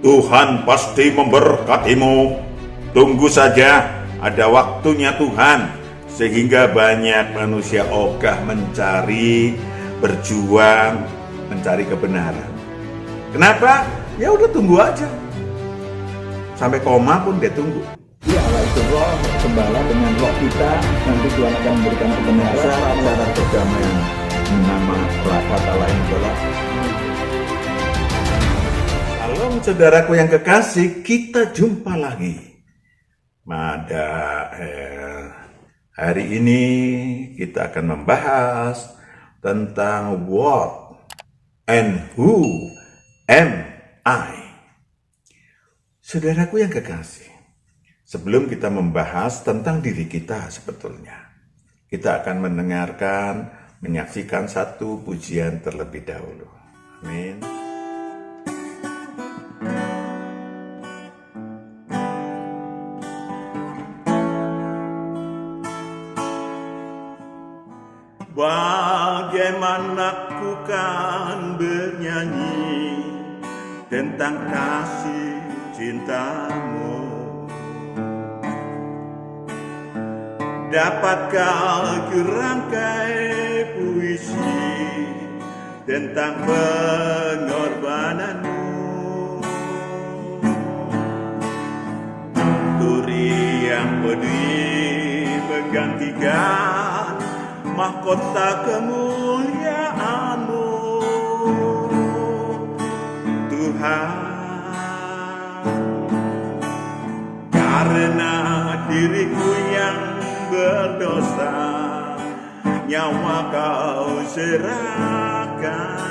Tuhan pasti memberkatimu. Tunggu saja, ada waktunya Tuhan, sehingga banyak manusia ogah mencari, berjuang, mencari kebenaran. Kenapa? Ya udah tunggu aja. Sampai koma pun dia tunggu. Ya Allah itu roh gembala dengan roh kita, nanti Tuhan akan memberikan kebenaran. Syarat-syarat perdamaian nama kata lain adalah Shalom saudaraku yang kekasih, kita jumpa lagi. Pada hari ini kita akan membahas tentang what and who am I. Saudaraku yang kekasih, sebelum kita membahas tentang diri kita sebetulnya, kita akan menyaksikan satu pujian terlebih dahulu. Amin. Bagaimana ku kan bernyanyi tentang kasih cintamu, dapatkah ku rangkai puisi tentang pengorbananmu, duri yang pedih menggantikan mahkota kemuliaan-Mu, Tuhan. Karena diriku yang berdosa, nyawa Kau serahkan.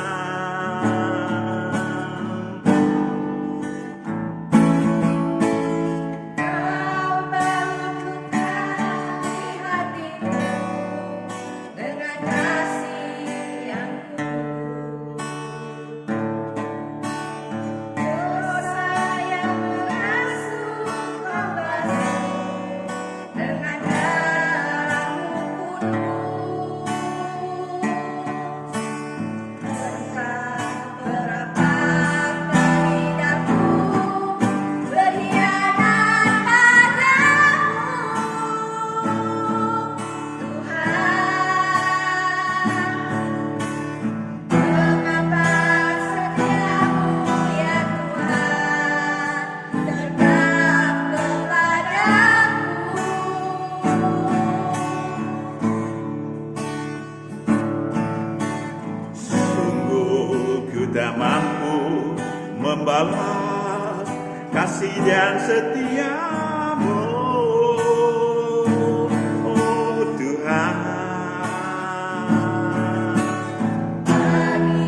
Tak mampu membalas kasih dan setiamu, oh Tuhan.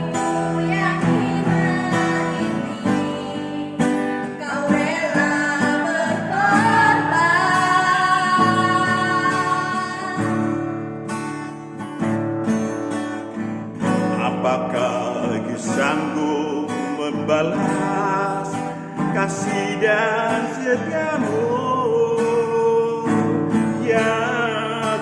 Bagiku yang hina ini, Kau rela berkorban. Apakah sanggup membalas kasih dan setiamu, ya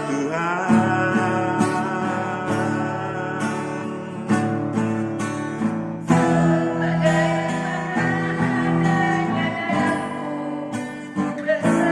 Tuhan. Sebagaimana adanya aku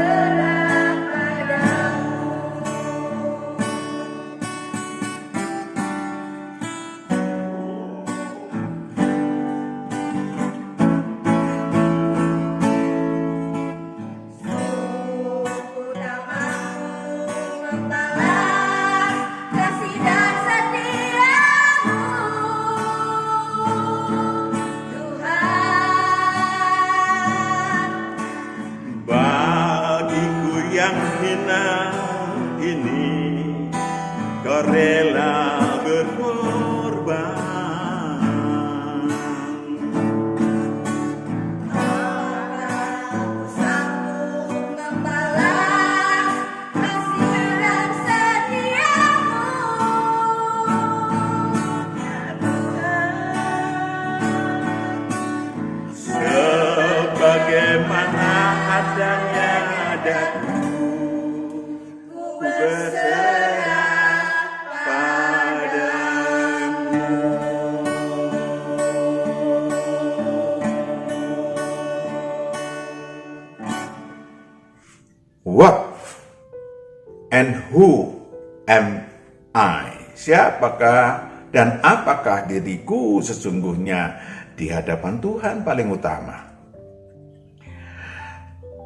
berserah padamu. Hina ini Kau rela berkorban. Aku sanggup membalas kasih dan setiamu, ya Tuhan. Sebagaimana adanya daku berserah padamu. What and who am I? Siapakah dan apakah diriku sesungguhnya di hadapan Tuhan paling utama?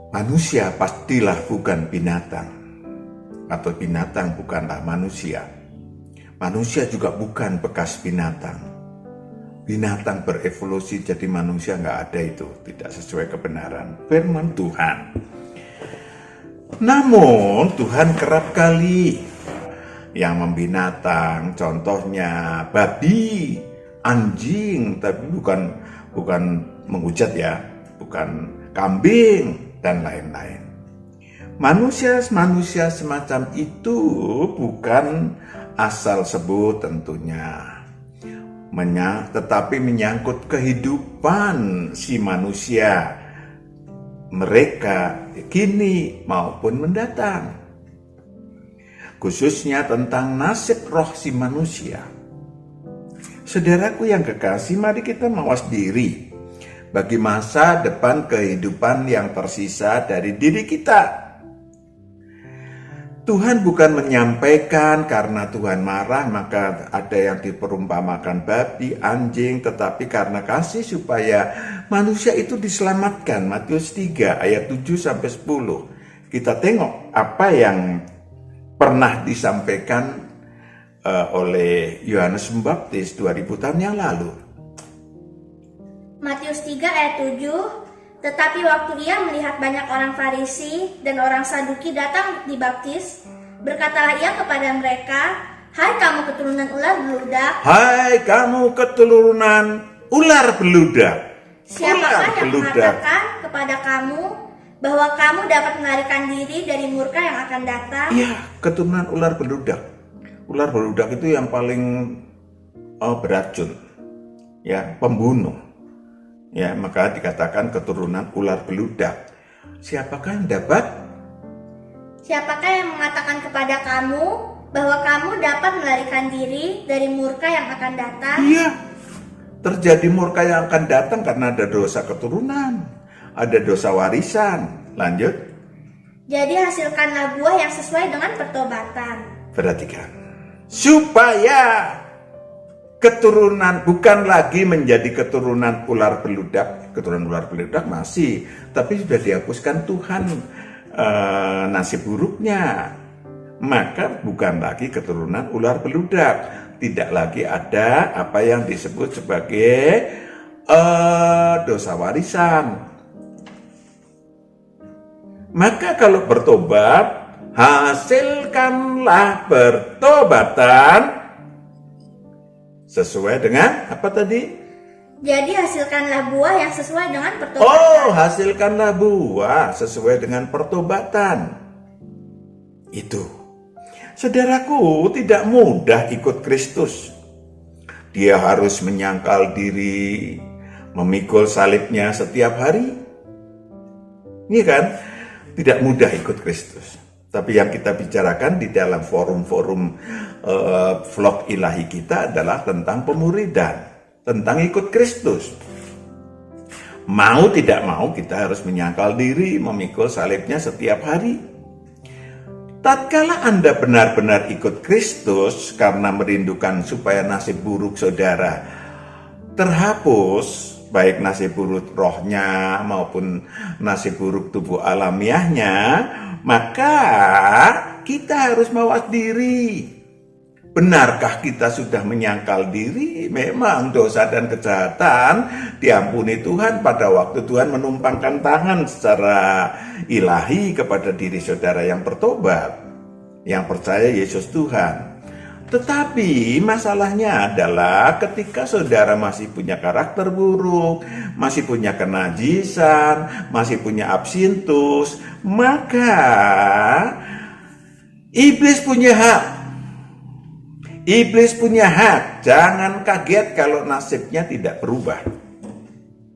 Manusia pastilah bukan binatang, atau binatang bukanlah manusia. Manusia juga bukan bekas binatang. Binatang berevolusi jadi manusia, nggak ada itu, tidak sesuai kebenaran firman Tuhan. Namun Tuhan kerap kali yang membinatang, contohnya babi, anjing, tapi bukan menghujat ya, bukan kambing dan lain-lain. Manusia semacam itu bukan asal sebut tentunya, tetapi menyangkut kehidupan si manusia, mereka kini maupun mendatang, khususnya tentang nasib roh si manusia. Saudaraku yang kekasih, mari kita mawas diri bagi masa depan kehidupan yang tersisa dari diri kita. Tuhan bukan menyampaikan karena Tuhan marah maka ada yang diperumpamakan babi, anjing, tetapi karena kasih supaya manusia itu diselamatkan. Matius 3 ayat 7-10. Kita tengok apa yang pernah disampaikan oleh Yohanes Pembaptis 2000 tahun yang lalu. Matius 3 ayat 7, tetapi waktu ia melihat banyak orang Farisi dan orang Saduki datang dibaptis, berkatalah ia kepada mereka, "Hai kamu keturunan ular beludak, Hai kamu keturunan ular beludak. siapakah yang mengatakan kepada kamu bahwa kamu dapat melarikan diri dari murka yang akan datang?" Iya, keturunan ular beludak. Ular beludak itu yang paling beracun, ya, pembunuh. Ya, maka dikatakan keturunan ular beludak. Siapakah yang dapat? Siapakah yang mengatakan kepada kamu bahwa kamu dapat melarikan diri dari murka yang akan datang? Iya, terjadi murka yang akan datang karena ada dosa keturunan, ada dosa warisan. Lanjut. Jadi hasilkanlah buah yang sesuai dengan pertobatan. Perhatikan. Supaya keturunan bukan lagi menjadi keturunan ular beludak. Keturunan ular beludak masih, tapi sudah dihapuskan Tuhan nasib buruknya. Maka bukan lagi keturunan ular beludak. Tidak lagi ada apa yang disebut sebagai dosa warisan. Maka kalau bertobat, hasilkanlah pertobatan sesuai dengan apa tadi? Jadi hasilkanlah buah yang sesuai dengan pertobatan. Oh, hasilkanlah buah sesuai dengan pertobatan. Itu. Saudaraku, tidak mudah ikut Kristus. Dia harus menyangkal diri, memikul salibnya setiap hari. Ini kan, tidak mudah ikut Kristus. Tapi yang kita bicarakan di dalam forum-forum vlog ilahi kita adalah tentang pemuridan, tentang ikut Kristus. Mau tidak mau kita harus menyangkal diri, memikul salibnya setiap hari. Tatkala Anda benar-benar ikut Kristus karena merindukan supaya nasib buruk saudara terhapus, baik nasib buruk rohnya maupun nasib buruk tubuh alamiahnya, maka kita harus mawas diri. Benarkah kita sudah menyangkal diri? Memang dosa dan kejahatan diampuni Tuhan pada waktu Tuhan menumpangkan tangan secara ilahi kepada diri saudara yang bertobat, yang percaya Yesus Tuhan. Tetapi masalahnya adalah ketika saudara masih punya karakter buruk, masih punya kenajisan, masih punya absintus, maka iblis punya hak. Iblis punya hak. Jangan kaget kalau nasibnya tidak berubah.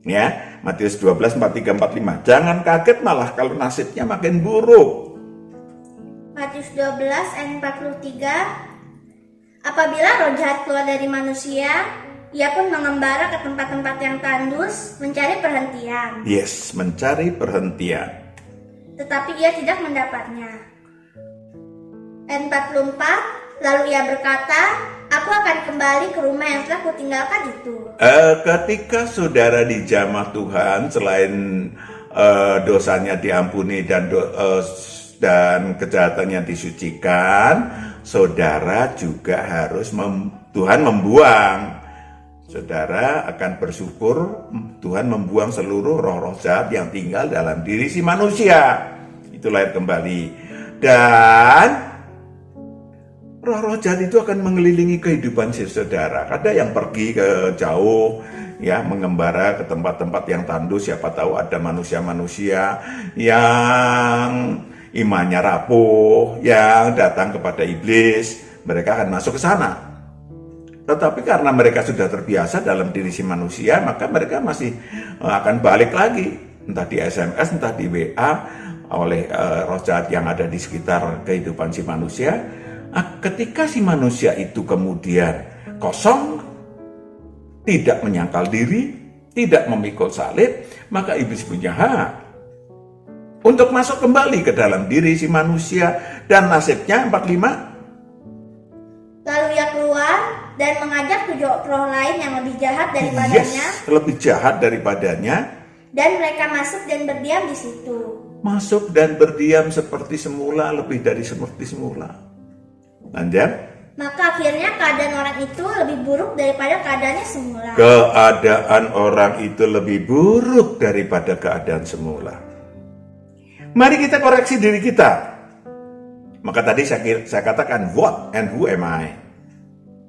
Ya, Matius 12, 43, 45. Jangan kaget malah kalau nasibnya makin buruk. Matius 12 ayat 43. Apabila roh jahat keluar dari manusia, ia pun mengembara ke tempat-tempat yang tandus, mencari perhentian. Yes, mencari perhentian. tetapi ia tidak mendapatnya. Ayat 44, lalu ia berkata, aku akan kembali ke rumah yang telah kutinggalkan itu. Ketika saudara dijamah Tuhan, selain dosanya diampuni dan kejahatannya disucikan, saudara juga harus Tuhan membuang. Saudara akan bersyukur Tuhan membuang seluruh roh-roh jahat yang tinggal dalam diri si manusia. Itu lahir kembali. Dan roh-roh jahat itu akan mengelilingi kehidupan si saudara. Ada yang pergi ke jauh, ya, mengembara ke tempat-tempat yang tandus. Siapa tahu ada manusia-manusia yang imannya rapuh, yang datang kepada iblis. Mereka akan masuk ke sana. Tetapi karena mereka sudah terbiasa dalam diri si manusia, maka mereka masih akan balik lagi, entah di SMS, entah di WA, oleh roh jahat yang ada di sekitar kehidupan si manusia. Ketika si manusia itu kemudian kosong, tidak menyangkal diri, tidak memikul salib, maka iblis punya hak untuk masuk kembali ke dalam diri si manusia. Dan nasibnya 45. Lalu ia keluar dan mengajak 7 roh lain yang lebih jahat daripadanya. Lebih jahat daripadanya. Dan mereka masuk dan berdiam di situ. Masuk dan berdiam seperti semula, lebih dari seperti semula. Lanjut. Maka akhirnya keadaan orang itu lebih buruk daripada keadaannya semula. Keadaan orang itu lebih buruk daripada keadaan semula. Mari kita koreksi diri kita. Maka tadi saya katakan, what and who am I?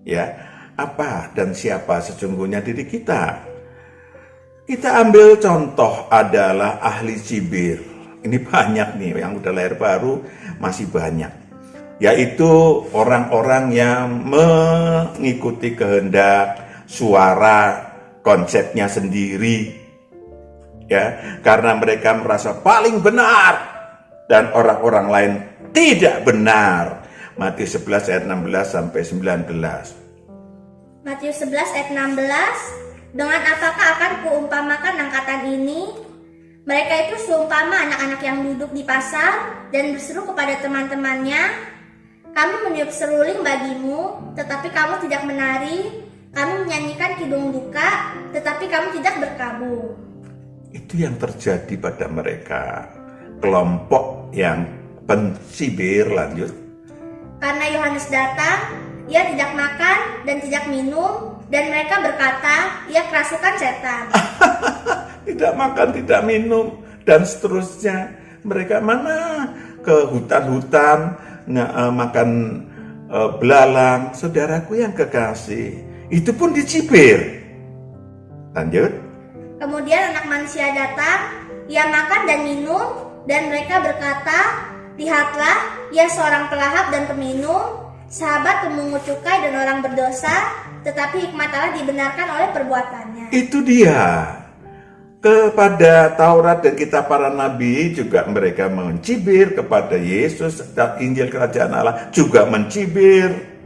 Ya, apa dan siapa sesungguhnya diri kita? Kita ambil contoh adalah ahli cibir. Ini banyak nih, yang udah lahir baru masih banyak. Yaitu orang-orang yang mengikuti kehendak, suara, konsepnya sendiri. Ya, karena mereka merasa paling benar dan orang-orang lain tidak benar. Matius 11 ayat 16 sampai 19. Matius 11 ayat 16, dengan apakah akan kuumpamakan angkatan ini? Mereka itu seumpama anak-anak yang duduk di pasar dan berseru kepada teman-temannya, kami meniup seruling bagimu, tetapi kamu tidak menari. Kami menyanyikan kidung duka, tetapi kamu tidak berkabung. Itu yang terjadi pada mereka. Kelompok yang pencibir. Lanjut. Karena Yohanes datang, ia tidak makan dan tidak minum, dan mereka berkata, ia kerasukan setan. Tidak makan, tidak minum, dan seterusnya. Mereka mana ke hutan-hutan, makan belalang. Saudaraku yang kekasih, itu pun dicibir. Lanjut. Kemudian anak manusia datang, ia makan dan minum, dan mereka berkata, lihatlah, ia seorang pelahap dan peminum, sahabat pemungut cukai dan orang berdosa, tetapi hikmat Allah dibenarkan oleh perbuatannya. Itu dia. Kepada Taurat dan kitab para nabi juga mereka mencibir, kepada Yesus dan Injil Kerajaan Allah juga mencibir.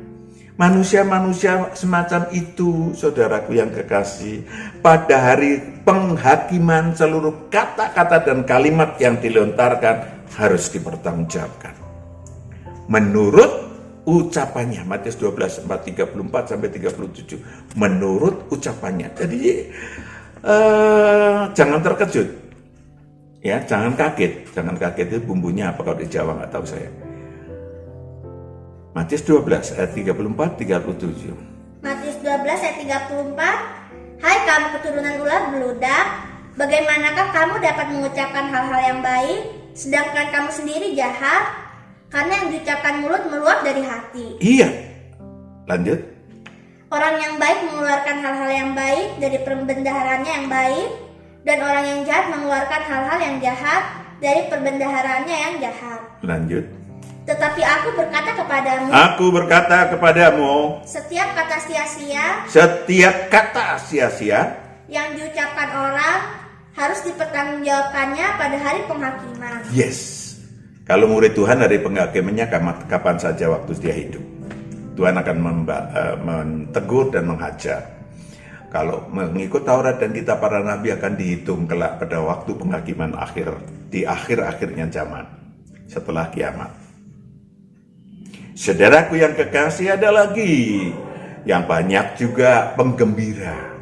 Manusia-manusia semacam itu, saudaraku yang kekasih, pada hari penghakiman seluruh kata-kata dan kalimat yang dilontarkan harus dipertanggungjawabkan menurut ucapannya. Matius 12 34 sampai 37. Menurut ucapannya. Jadi jangan terkejut, ya, jangan kaget itu bumbunya apa kalau di Jawa nggak tahu saya. Matius 12 ayat 34 37. Matius 12 ayat 34, hai kamu keturunan ular beludak, bagaimanakah kamu dapat mengucapkan hal-hal yang baik, sedangkan kamu sendiri jahat? Karena yang diucapkan mulut meluap dari hati. Iya. Lanjut. Orang yang baik mengeluarkan hal-hal yang baik dari perbendaharaannya yang baik, dan orang yang jahat mengeluarkan hal-hal yang jahat dari perbendaharaannya yang jahat. Lanjut. Tetapi aku berkata kepadamu, setiap kata sia-sia yang diucapkan orang harus dipertanggungjawabkannya pada hari penghakiman. Yes. Kalau murid Tuhan dari penghakimannya kapan saja waktu dia hidup. Tuhan akan mentegur dan menghajar. kalau mengikut Taurat dan kitab para nabi akan dihitung kelak pada waktu penghakiman akhir, di akhir-akhirnya zaman, setelah kiamat. Saudaraku yang kekasih, ada lagi yang banyak juga penggembira.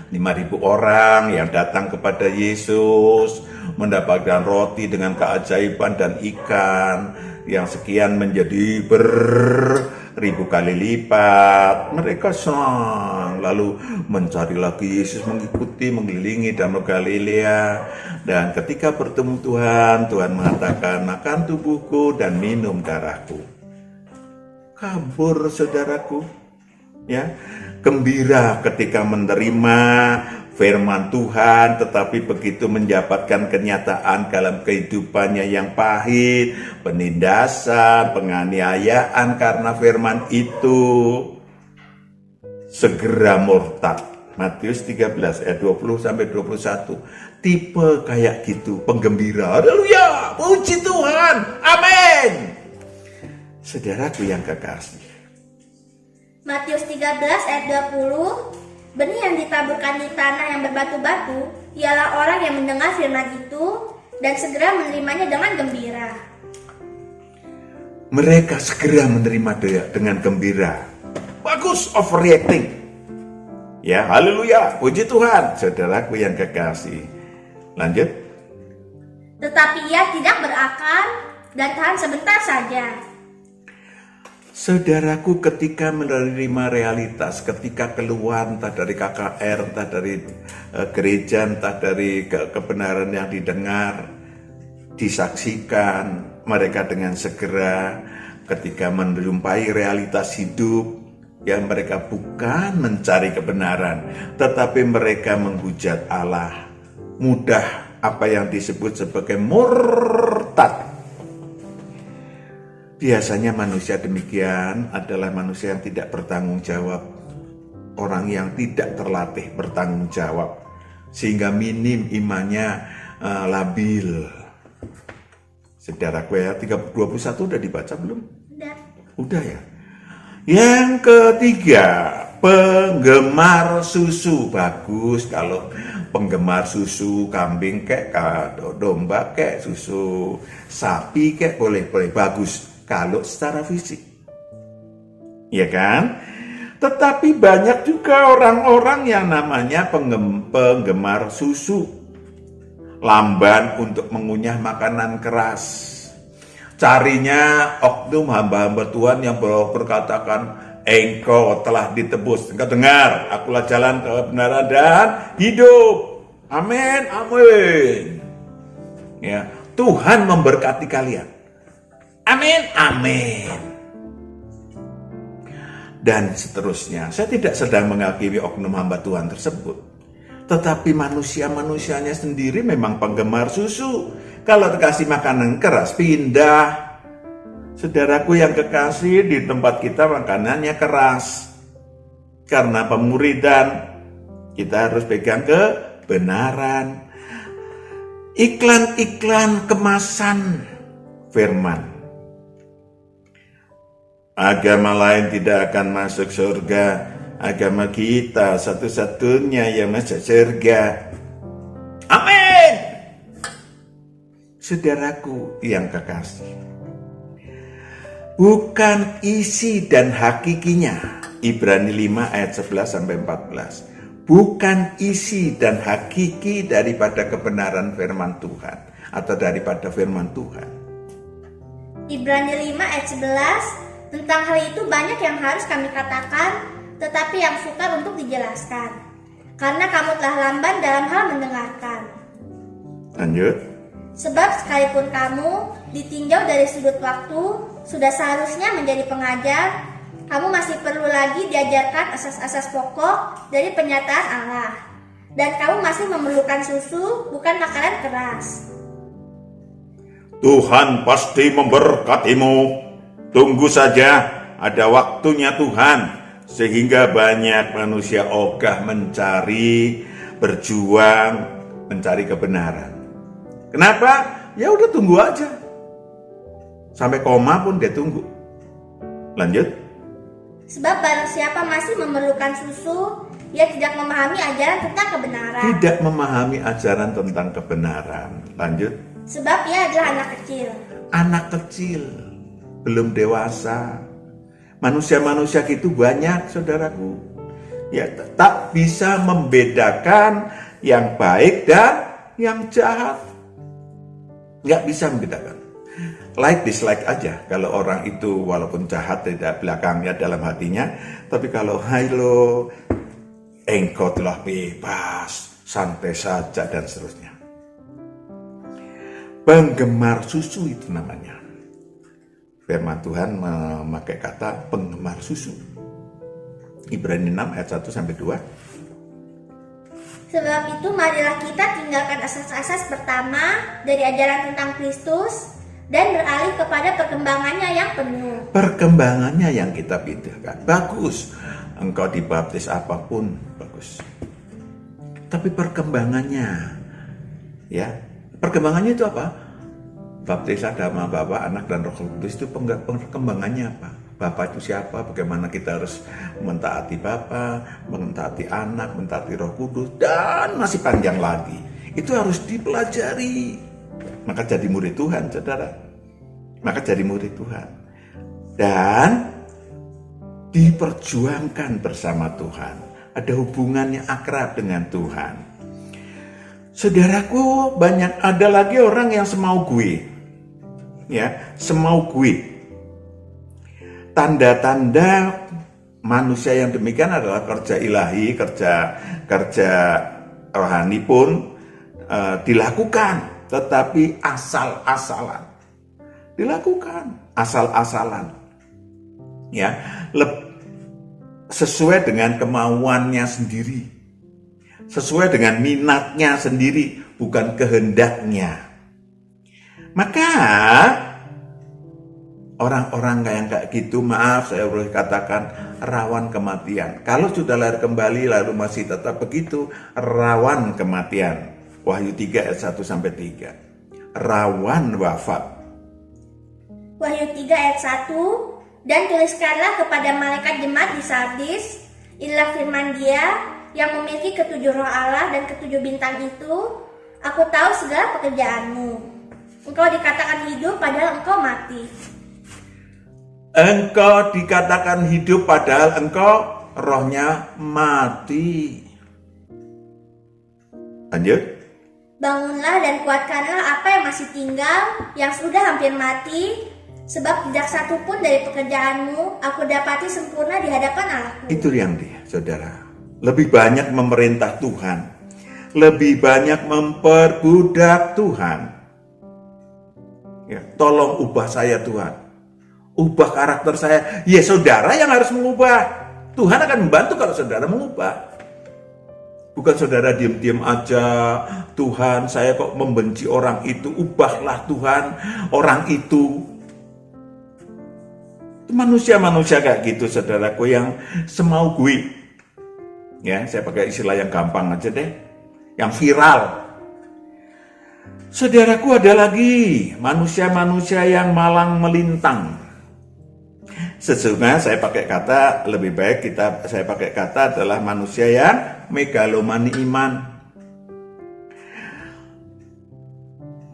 5.000 orang yang datang kepada Yesus mendapatkan roti dengan keajaiban dan ikan yang sekian menjadi beribu kali lipat. Mereka senang, lalu mencari lagi Yesus, mengelilingi Danau Galilea. Dan ketika bertemu Tuhan, Tuhan mengatakan, makan tubuhku dan minum darahku. Kabur saudaraku, ya, gembira ketika menerima firman Tuhan, tetapi begitu mendapatkan kenyataan dalam kehidupannya yang pahit, penindasan, penganiayaan karena firman itu, segera murtad. Matius 13 ayat 20-21. Tipe kayak gitu, penggembira. Haleluya, puji Tuhan, amin. Saudaraku yang kekasih, Matius 13 ayat 20, benih yang ditaburkan di tanah yang berbatu-batu ialah orang yang mendengar firman itu dan segera menerimanya dengan gembira. Mereka segera menerima dengan gembira. Bagus, overreacting. Ya, haleluya, puji Tuhan. Saudaraku yang kekasih, lanjut. Tetapi ia tidak berakal dan tahan sebentar saja. Saudaraku, ketika menerima realitas, ketika keluar entah dari KKR, entah dari gereja, entah dari kebenaran yang didengar, disaksikan, mereka dengan segera ketika menjumpai realitas hidup, yang mereka bukan mencari kebenaran, tetapi mereka menghujat Allah. Mudah apa yang disebut sebagai murtad. Biasanya manusia demikian adalah manusia yang tidak bertanggung jawab. Orang yang tidak terlatih bertanggung jawab. Sehingga minim imannya labil. Saudaraku ya, 21 udah dibaca belum? Udah ya. Yang ketiga, penggemar susu. Bagus kalau penggemar susu kambing kek, domba kek, susu sapi kek, boleh bagus kalau secara fisik, ya kan? Tetapi banyak juga orang-orang yang namanya penggemar susu, lamban untuk mengunyah makanan keras. Carinya oknum hamba-hamba Tuhan yang berkatakan, engkau telah ditebus. Engkau dengar, akulah jalan kebenaran dan hidup. Amin, amin. Ya, Tuhan memberkati kalian. Amin, amin. Dan seterusnya. Saya tidak sedang menghakimi oknum hamba Tuhan tersebut. Tetapi manusia-manusianya sendiri memang penggemar susu. Kalau dikasih makanan keras, pindah. Saudaraku yang kekasih, di tempat kita makanannya keras. Karena pemuridan, kita harus pegang kebenaran. Iklan-iklan kemasan firman. Agama lain tidak akan masuk surga. Agama kita satu-satunya yang masuk surga. Amin. Saudaraku yang kekasih, bukan isi dan hakikinya. Ibrani 5 ayat 11-14. Bukan isi dan hakiki daripada kebenaran firman Tuhan atau daripada firman Tuhan. Ibrani 5 ayat 11, tentang hal itu banyak yang harus kami katakan, tetapi yang sukar untuk dijelaskan, karena kamu telah lamban dalam hal mendengarkan. Lanjut. Sebab sekalipun kamu ditinjau dari sudut waktu, sudah seharusnya menjadi pengajar, kamu masih perlu lagi diajarkan asas-asas pokok dari penyataan Allah. Dan kamu masih memerlukan susu, bukan makanan keras. Tuhan pasti memberkatimu. Tunggu saja, ada waktunya Tuhan. Sehingga banyak manusia ogah mencari, berjuang, mencari kebenaran. Kenapa? Ya udah tunggu aja. Sampai koma pun dia tunggu. Lanjut. Sebab barang siapa masih memerlukan susu, ia tidak memahami ajaran tentang kebenaran. Tidak memahami ajaran tentang kebenaran. Lanjut. Sebab ia adalah anak kecil. Anak kecil, belum dewasa. Manusia-manusia gitu banyak, saudaraku. Ya, tak bisa membedakan yang baik dan yang jahat. Nggak bisa membedakan. Like dislike aja kalau orang itu walaupun jahat tidak belakangnya dalam hatinya, tapi kalau halo engkau telah bebas, santai saja dan seterusnya. Penggemar susu itu namanya. Firman Tuhan memakai kata penggemar susu. Ibrani 6 ayat 1 sampai 2. Sebab itu marilah kita tinggalkan asas-asas pertama dari ajaran tentang Kristus dan beralih kepada perkembangannya yang penuh. Perkembangannya yang kita bedakan. Bagus. Engkau dibaptis apapun, bagus. Tapi perkembangannya, ya, perkembangannya itu apa? Baptis agama Bapa, Anak, dan Roh Kudus itu perkembangannya apa? Bapa itu siapa? Bagaimana kita harus mentaati Bapa, mentaati Anak, mentaati Roh Kudus, dan masih panjang lagi. Itu harus dipelajari. Maka jadi murid Tuhan, saudara. Maka jadi murid Tuhan. Dan diperjuangkan bersama Tuhan. Ada hubungannya akrab dengan Tuhan. Saudaraku, ada lagi orang yang semau gue. Ya, semau gue. Tanda-tanda manusia yang demikian adalah kerja ilahi, kerja rohani pun dilakukan, tetapi asal-asalan. Dilakukan asal-asalan. Ya, sesuai dengan kemauannya sendiri. Sesuai dengan minatnya sendiri, bukan kehendaknya. Maka orang-orang yang kayak gitu, maaf saya boleh katakan, rawan kematian. Kalau sudah lahir kembali lalu masih tetap begitu, rawan kematian. Wahyu 3 ayat 1 sampai 3. Rawan wafat. Wahyu 3 ayat 1. Dan tuliskanlah kepada malaikat jemaat di Sardis, inilah firman Dia yang memiliki ketujuh roh Allah dan ketujuh bintang itu. Aku tahu segala pekerjaanmu. Engkau dikatakan hidup padahal engkau mati. Engkau dikatakan hidup padahal engkau rohnya mati. Lanjut. Bangunlah dan kuatkanlah apa yang masih tinggal, yang sudah hampir mati, sebab tidak satu pun dari pekerjaanmu aku dapati sempurna di hadapan Allahku. Itu yang dia, saudara. Lebih banyak memerintah Tuhan. Lebih banyak memperbudak Tuhan. Ya, tolong ubah saya Tuhan. Ubah karakter saya. Ya, saudara yang harus mengubah. Tuhan akan membantu kalau saudara mengubah. Bukan saudara diam-diam aja. Tuhan, saya kok membenci orang itu. Ubahlah Tuhan orang itu. Manusia-manusia kayak gitu, saudaraku, yang semau gue. Ya, saya pakai istilah yang gampang aja deh. Yang viral. Saudaraku, ada lagi manusia-manusia yang malang melintang. Sesungguhnya saya pakai kata lebih baik saya pakai kata adalah manusia yang megalomani iman.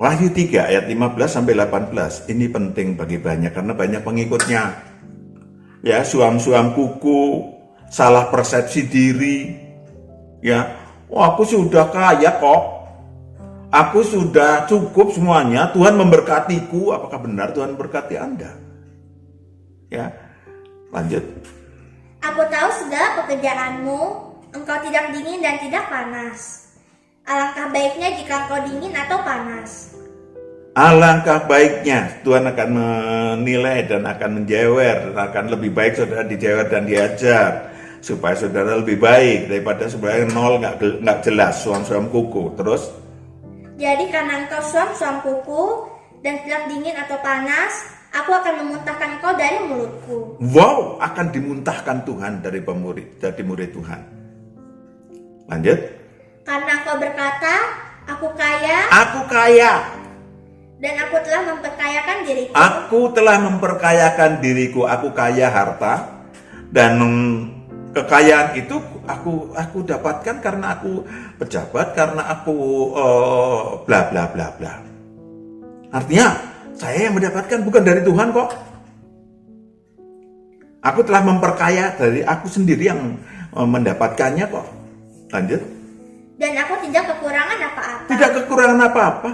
Wahyu 3 ayat 15 sampai 18. Ini penting bagi banyak karena banyak pengikutnya. Ya, suam-suam kuku, salah persepsi diri. Ya, aku sudah kaya kok. Aku sudah cukup semuanya, Tuhan memberkatiku. Apakah benar Tuhan memberkati Anda? Ya, lanjut. Aku tahu segala pekerjaanmu, engkau tidak dingin dan tidak panas. Alangkah baiknya jika engkau dingin atau panas. Alangkah baiknya Tuhan akan menilai dan akan menjewer, dan akan lebih baik saudara dijewer dan diajar supaya saudara lebih baik daripada sebenarnya nol nggak jelas suam-suam kuku. Terus? Jadi karena engkau suam-suam kuku dan tidak dingin atau panas, aku akan memuntahkan engkau dari mulutku. Wow, akan dimuntahkan Tuhan dari murid Tuhan. Lanjut. Karena engkau berkata, aku kaya. Aku kaya. Dan aku telah memperkayakan diriku. Aku telah memperkayakan diriku. Aku kaya harta dan kekayaan itu aku dapatkan karena aku pejabat, karena aku bla bla bla bla. Artinya saya yang mendapatkan bukan dari Tuhan kok. Aku telah memperkaya dari aku sendiri yang mendapatkannya kok. Lanjut. Dan aku tidak kekurangan apa-apa. Tidak kekurangan apa-apa.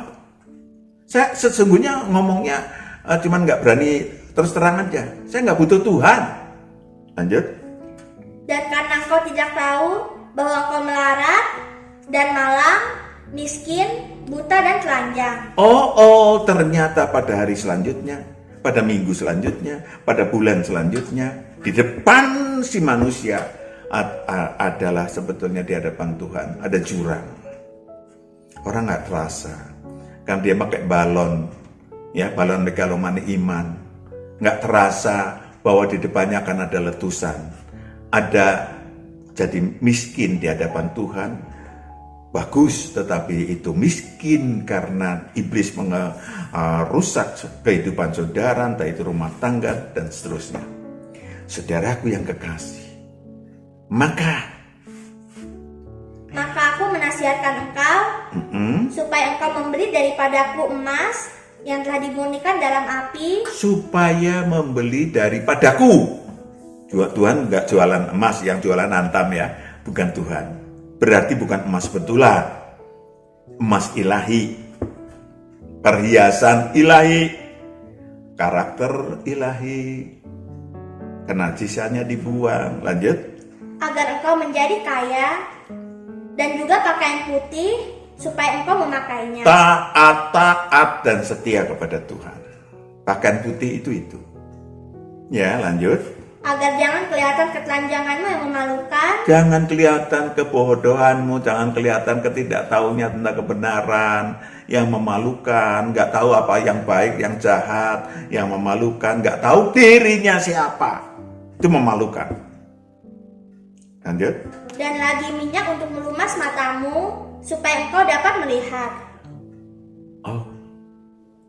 Saya sesungguhnya ngomongnya cuman nggak berani terus terang aja. Saya nggak butuh Tuhan. Lanjut. Dan karena engkau tidak tahu bahwa engkau melarat dan malang, miskin, buta dan telanjang. Oh, ternyata pada hari selanjutnya, pada minggu selanjutnya, pada bulan selanjutnya, di depan si manusia adalah sebetulnya di hadapan Tuhan ada jurang. Orang nggak terasa, kan dia pakai balon, ya balon megalomani iman. Nggak terasa bahwa di depannya akan ada letusan, ada jadi miskin di hadapan Tuhan. Bagus, tetapi itu miskin karena iblis merusak kehidupan saudara, entah itu rumah tangga dan seterusnya. Saudaraku yang kekasih, maka aku menasihatkan engkau supaya engkau membeli daripadaku emas yang telah dimurnikan dalam api, supaya membeli daripadaku. Tuhan nggak jualan emas, yang jualan antam ya, bukan Tuhan. Berarti bukan emas betulan, emas ilahi, perhiasan ilahi, karakter ilahi, kenajisannya dibuang. Lanjut. agar engkau menjadi kaya, dan juga pakaian putih supaya engkau memakainya. Taat dan setia kepada Tuhan. Pakaian putih itu. Ya, lanjut. Agar jangan kelihatan ketelanjanganmu yang memalukan. Jangan kelihatan kebodohanmu, jangan kelihatan ketidaktahunya tentang kebenaran yang memalukan, nggak tahu apa yang baik, yang jahat, yang memalukan, nggak tahu dirinya siapa. Itu memalukan. Lanjut. Dan lagi minyak untuk melumas matamu, supaya engkau dapat melihat. Oh,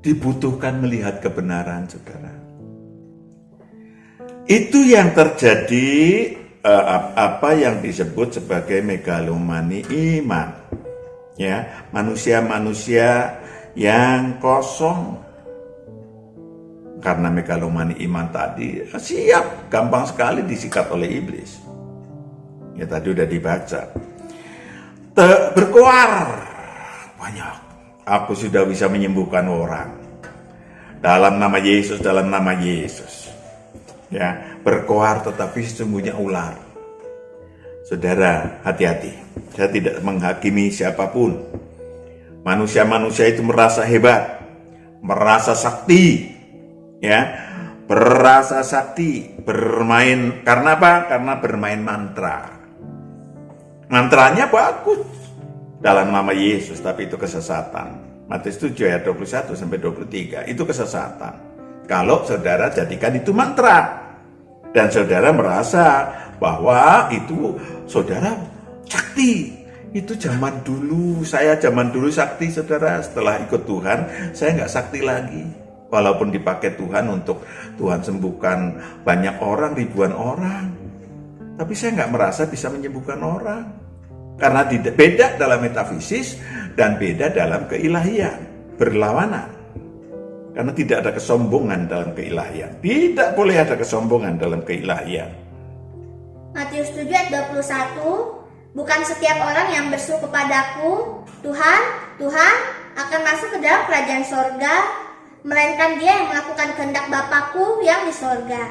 dibutuhkan melihat kebenaran, saudara. Itu yang terjadi, apa yang disebut sebagai megalomani iman, ya, manusia-manusia yang kosong karena megalomani iman tadi siap, gampang sekali disikat oleh iblis. Ya tadi udah dibaca, berkoar banyak. Aku sudah bisa menyembuhkan orang dalam nama Yesus, dalam nama Yesus. Ya, berkoar tetapi sesungguhnya ular. Saudara, hati-hati. Saya tidak menghakimi siapapun. Manusia-manusia itu merasa hebat, merasa sakti, ya, merasa sakti, bermain. Karena apa? Karena bermain mantra. Mantranya bagus dalam nama Yesus, tapi itu kesesatan. Matius 7 ayat 21 sampai 23 itu kesesatan. Kalau saudara jadikan itu mantra dan saudara merasa bahwa itu saudara sakti, itu zaman dulu, saya zaman dulu sakti, saudara. Setelah ikut Tuhan, saya nggak sakti lagi. Walaupun dipakai Tuhan untuk Tuhan sembuhkan banyak orang, ribuan orang, tapi saya nggak merasa bisa menyembuhkan orang. Karena beda dalam metafisis dan beda dalam keilahian, berlawanan. Karena tidak ada kesombongan dalam keilahian. Tidak boleh ada kesombongan dalam keilahian. Matius 7 ayat 21, bukan setiap orang yang berseru kepadaku, Tuhan, Tuhan, akan masuk ke dalam kerajaan sorga, melainkan dia yang melakukan kehendak Bapakku yang di sorga.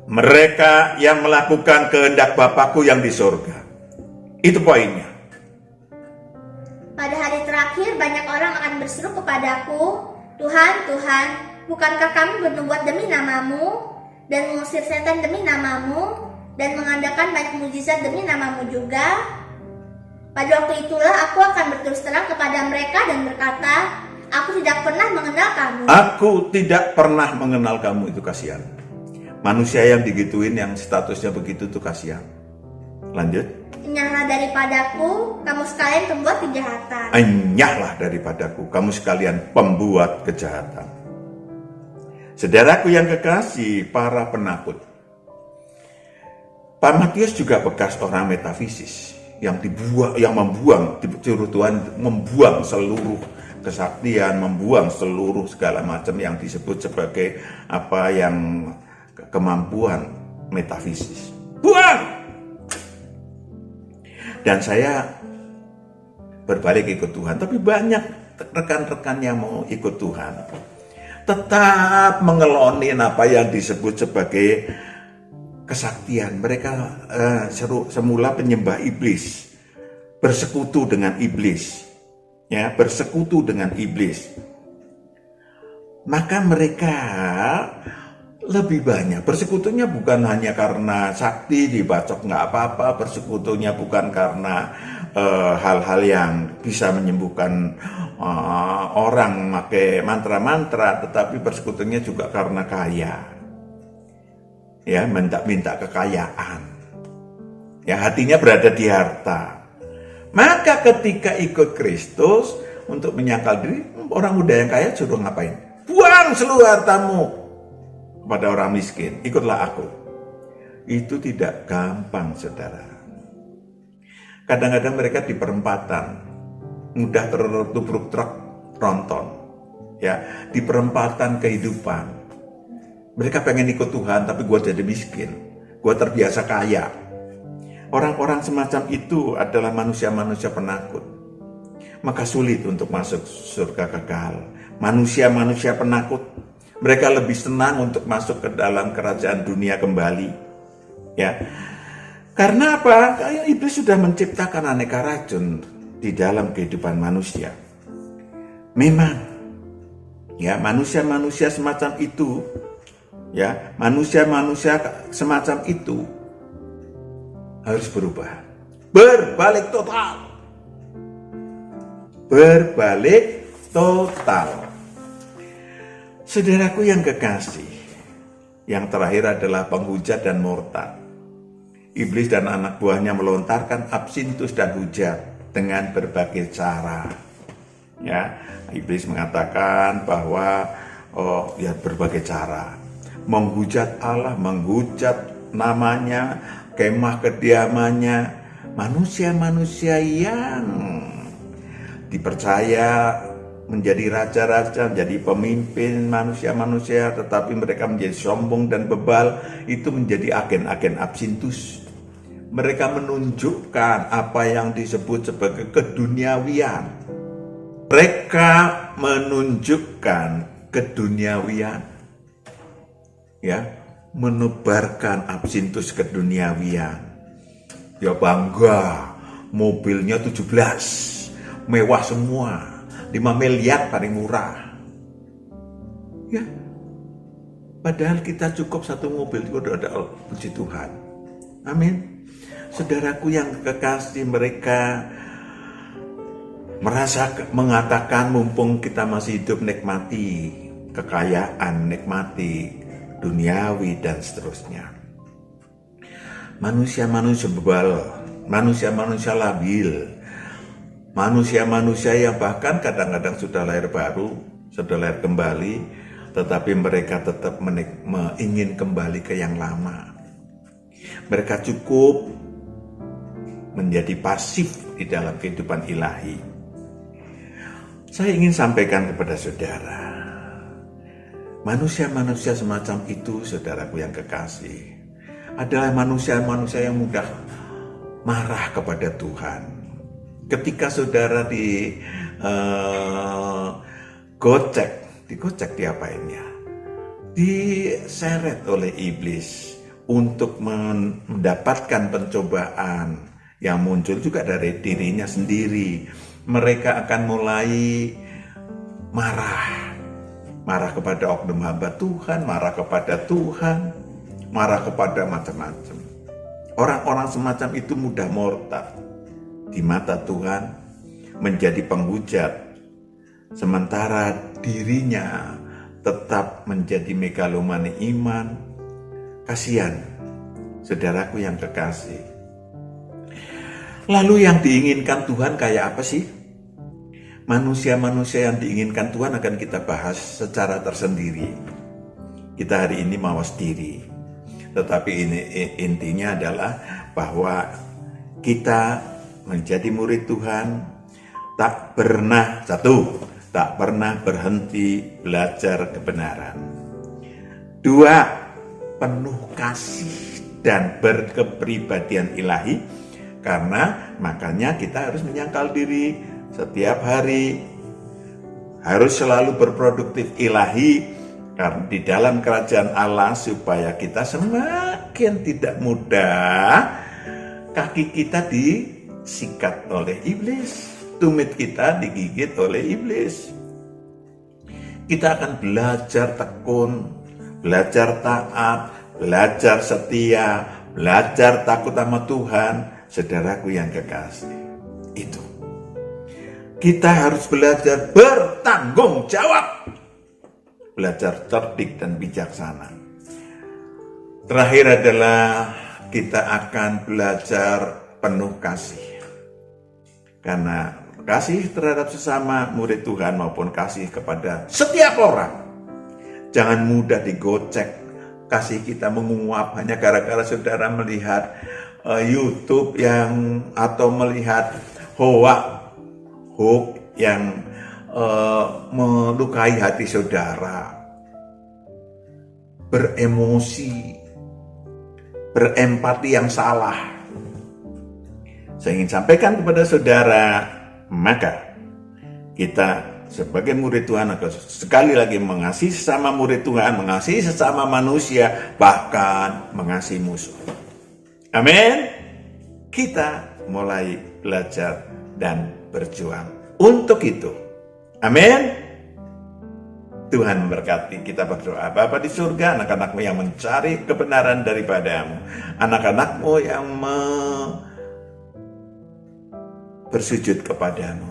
Mereka yang melakukan kehendak Bapakku yang di sorga. Itu poinnya. Pada hari terakhir banyak orang akan berseru kepadaku, Tuhan, Tuhan, bukankah kami bernubuat demi namamu, dan mengusir setan demi namamu, dan mengadakan banyak mujizat demi namamu juga? Pada waktu itulah aku akan berterus terang kepada mereka dan berkata, aku tidak pernah mengenal kamu. Aku tidak pernah mengenal kamu, itu kasihan. Manusia yang digituin, yang statusnya begitu, itu kasihan. Lanjut. Enyahlah daripadaku, kamu sekalian pembuat kejahatan. Enyahlah daripadaku, kamu sekalian pembuat kejahatan. Saudaraku yang kekasih, para penakut. Pak Matius juga bekas orang metafisis yang membuang, disuruh Tuhan membuang seluruh kesaktian, membuang seluruh segala macam yang disebut sebagai kemampuan metafisis. Buang! Dan saya berbalik ikut Tuhan, tapi banyak rekan-rekan yang mau ikut Tuhan tetap mengelonin apa yang disebut sebagai kesaktian. Mereka semula penyembah iblis, bersekutu dengan iblis, ya, bersekutu dengan iblis. Maka mereka lebih banyak bersekutunya bukan hanya karena sakti dibacok nggak apa-apa, bersekutunya bukan karena hal-hal yang bisa menyembuhkan orang pakai mantra-mantra, tetapi bersekutunya juga karena kaya, ya, minta kekayaan, ya, hatinya berada di harta. Maka ketika ikut Kristus untuk menyangkal diri, orang muda yang kaya suruh ngapain? Buang seluruh hartamu kepada orang miskin, ikutlah aku. Itu tidak gampang, saudara. Kadang-kadang mereka di perempatan mudah tertubruk truk tronton, ya, di perempatan kehidupan. Mereka pengen ikut Tuhan, tapi gue jadi miskin, gue terbiasa kaya. Orang-orang semacam itu adalah manusia-manusia penakut, maka sulit untuk masuk surga kekal. Manusia-manusia penakut, mereka lebih senang untuk masuk ke dalam kerajaan dunia kembali, ya. Karena apa? Karena iblis sudah menciptakan aneka racun di dalam kehidupan manusia. Memang, ya, manusia-manusia semacam itu, ya, manusia-manusia semacam itu harus berubah, berbalik total, berbalik total. Saudaraku yang kekasih, yang terakhir adalah penghujat dan murtad. Iblis dan anak buahnya melontarkan absintus dan hujat dengan berbagai cara. Ya, iblis mengatakan bahwa berbagai cara menghujat Allah, menghujat namanya, kemah kediamannya, manusia-manusia yang dipercaya menjadi raja-raja, menjadi pemimpin manusia-manusia, tetapi mereka menjadi sombong dan bebal, itu menjadi agen-agen absintus. Mereka menunjukkan apa yang disebut sebagai keduniawian. Mereka menunjukkan keduniawian, ya, menebarkan absintus keduniawian. Ya, bangga, mobilnya 17, mewah semua, 5 miliar paling murah. Ya, padahal kita cukup satu mobil itu udah ada, puji Tuhan. Amin. Saudaraku yang kekasih, mereka mengatakan mumpung kita masih hidup, nikmati kekayaan, nikmati duniawi dan seterusnya. Manusia-manusia bebal, manusia-manusia labil, manusia-manusia yang bahkan kadang-kadang sudah lahir baru, sudah lahir kembali, tetapi mereka tetap ingin kembali ke yang lama. Mereka cukup menjadi pasif di dalam kehidupan ilahi. Saya ingin sampaikan kepada saudara, manusia-manusia semacam itu, saudaraku yang kekasih, adalah manusia-manusia yang mudah marah kepada Tuhan. Ketika saudara digocek diapainnya? Diseret oleh iblis untuk mendapatkan pencobaan yang muncul juga dari dirinya sendiri. Mereka akan mulai marah kepada oknum hamba Tuhan, marah kepada Tuhan, marah kepada macam-macam. Orang-orang semacam itu mudah murtad di mata Tuhan, menjadi penghujat, sementara dirinya tetap menjadi megalomani iman. Kasihan, saudaraku yang kekasih. Lalu yang diinginkan Tuhan kayak apa sih? Manusia-manusia yang diinginkan Tuhan akan kita bahas secara tersendiri. Kita hari ini mawas diri. Tetapi ini intinya adalah bahwa kita menjadi murid Tuhan tak pernah berhenti belajar kebenaran. 2, penuh kasih dan berkepribadian ilahi, karena makanya kita harus menyangkal diri setiap hari, harus selalu berproduktif ilahi karena di dalam kerajaan Allah, supaya kita semakin tidak mudah kaki kita disikat oleh iblis, tumit kita digigit oleh iblis. Kita akan belajar tekun, belajar taat, belajar setia, belajar takut sama Tuhan. Saudaraku yang kekasih, itu kita harus belajar bertanggung jawab, belajar cerdik dan bijaksana. Terakhir adalah kita akan belajar penuh kasih, karena kasih terhadap sesama murid Tuhan maupun kasih kepada setiap orang jangan mudah digocek. Kasih kita menguap hanya gara-gara saudara melihat YouTube atau melihat hoax yang melukai hati saudara, beremosi, berempati yang salah. Saya ingin sampaikan kepada saudara, maka kita sebagai murid Tuhan akan sekali lagi mengasihi sesama murid Tuhan, mengasihi sesama manusia, bahkan mengasihi musuh. Amin. Kita mulai belajar dan berjuang untuk itu. Amin. Tuhan memberkati. Kita berdoa. Bapa di surga, anak-anakmu yang mencari kebenaran daripadamu, anak-anakmu yang bersujud kepadamu,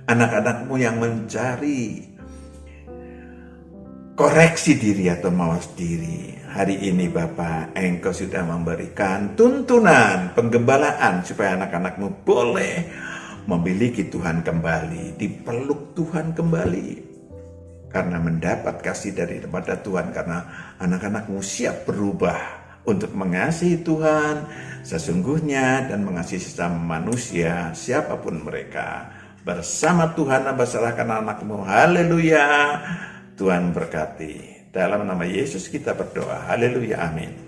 anak-anakmu yang mencari koreksi diri atau mawas diri. Hari ini Bapa, Engkau sudah memberikan tuntunan penggembalaan supaya anak-anakmu boleh memiliki Tuhan kembali, dipeluk Tuhan kembali, karena mendapat kasih daripada Tuhan, karena anak-anakmu siap berubah untuk mengasihi Tuhan sesungguhnya dan mengasihi sesama manusia siapapun mereka. Bersama Tuhan serahkan anakmu. Haleluya. Tuhan berkati. Dalam nama Yesus kita berdoa. Haleluya. Amin.